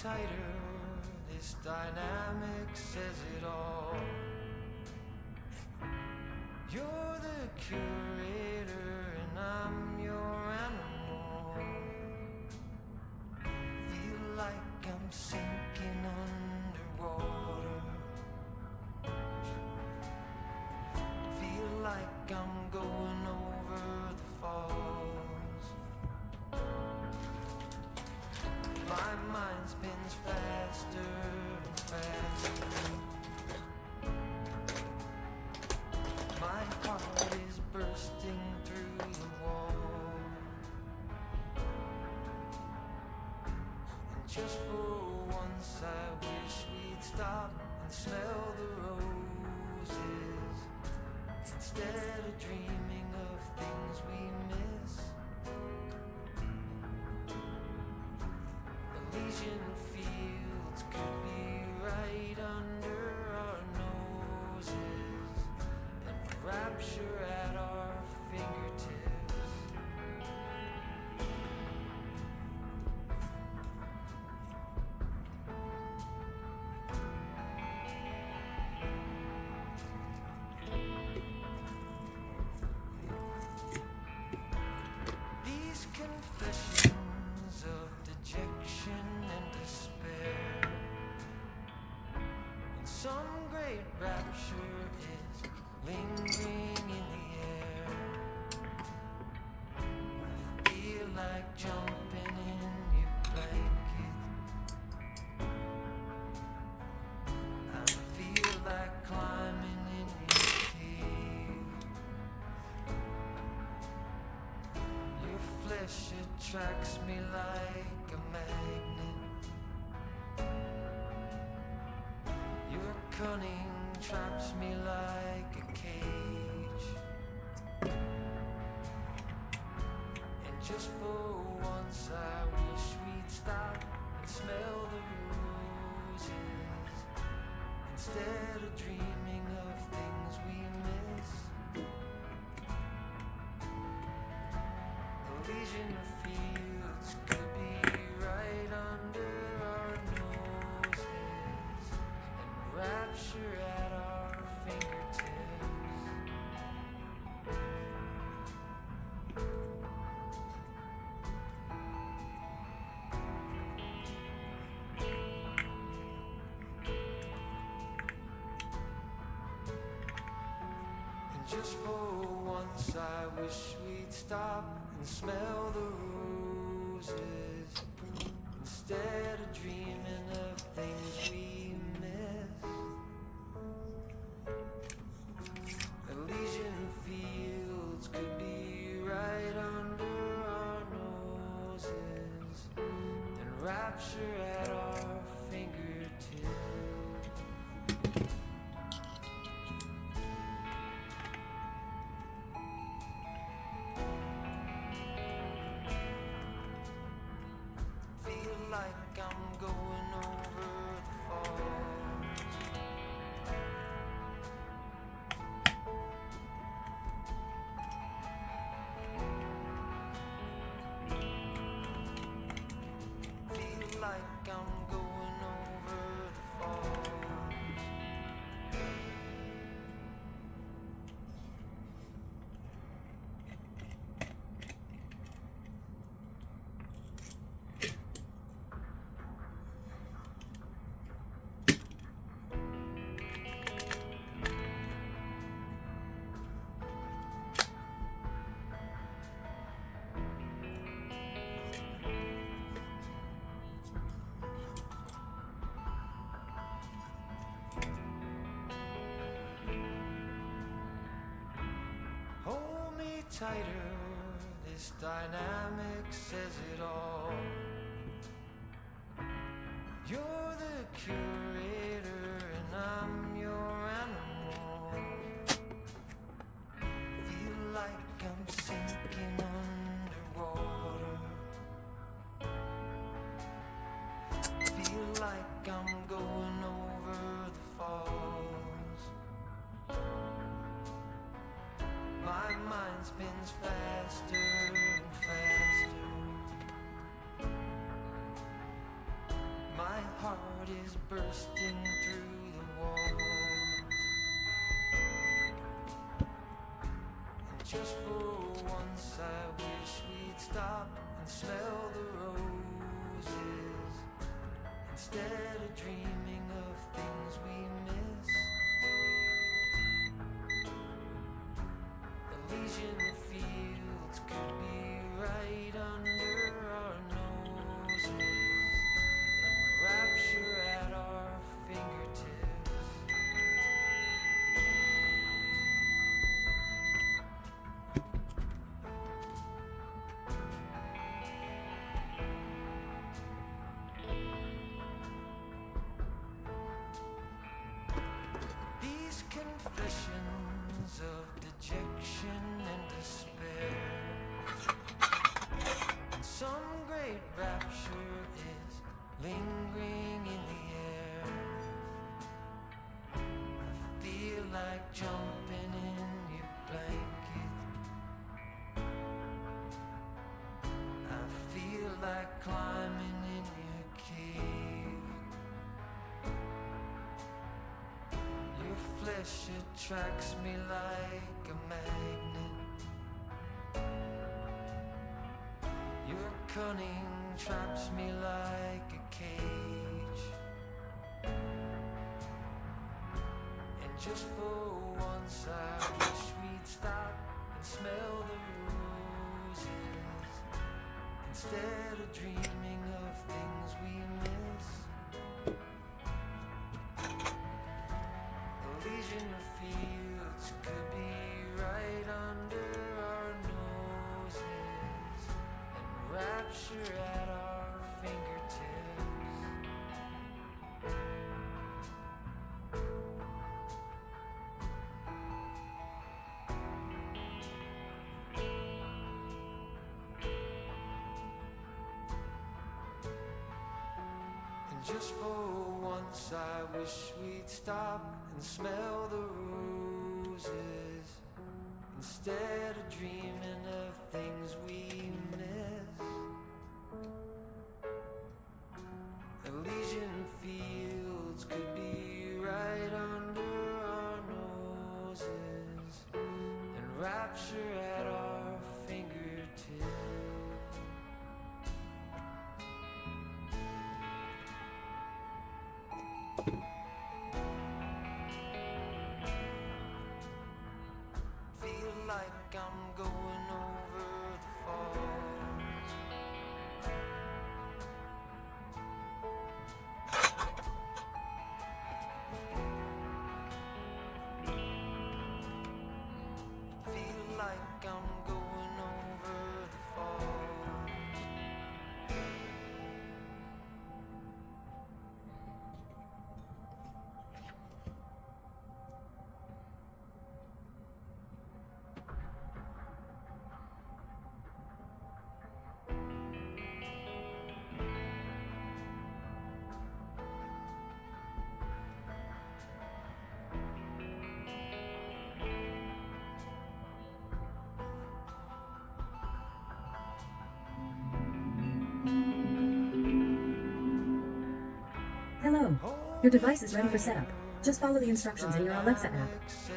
tighter, this dynamic says it all. You're the curator and I'm your animal. Feel like I'm sinking underwater. Feel like I'm going over the falls. My mind spins faster and faster. My heart is bursting through the wall. And just for once I wish we'd stop and smell the roses, instead of dreaming of things we miss. Elysian fields could be right under our noses, and rapture at our fingertips. These confessions of dejection and despair, when some great rapture is lingering in the air, I feel like jumping in your blanket. I feel like climbing in your cave. Your flesh attracts me like a magnet. Your cunning traps me like a cage. And just for once I wish we'd stop and smell the roses, instead of dreaming of things we miss. Elysian fields could be right under our noses, and rapture at our fingertips. And just for once I wish we'd stop and smell the roses, instead of dreaming of things we miss. Elysian fields could be right under our noses, and rapture at our fingertips. Feel like I'm going over the falls. Feel like I'm going over the falls. Hold me tighter, this dynamic says it all. You're the curator and I'm your animal. Feel like I'm sinking underwater. Feel like I'm going over the falls. My mind spins faster and faster. My bursting through the wall. And just for once I wish we'd stop and smell the roses instead of dreaming of things we miss. Elysian fields could be right under our noses, and rapture at our fingertips. These confessions of dejection and despair, and some great rapture is lingering in the air. I feel like jumping in your blanket. I feel like climbing in your cave. Your flesh attracts me like a magnet. Your cunning traps me like a cage. And just for once I wish we'd stop and smell the roses instead of dreaming of things we miss. Elysian fields could be right under our noses, and rapture at our fingertips. And just for once I wish we'd stop and smell the roses instead of dreaming of things we miss. Elysian fields could be right under our noses, and rapture at our fingertips. Feel like I'm going over the falls. Feel like I'm going over the falls. Hello. Your device is ready for setup. Just follow the instructions in your Alexa app. Says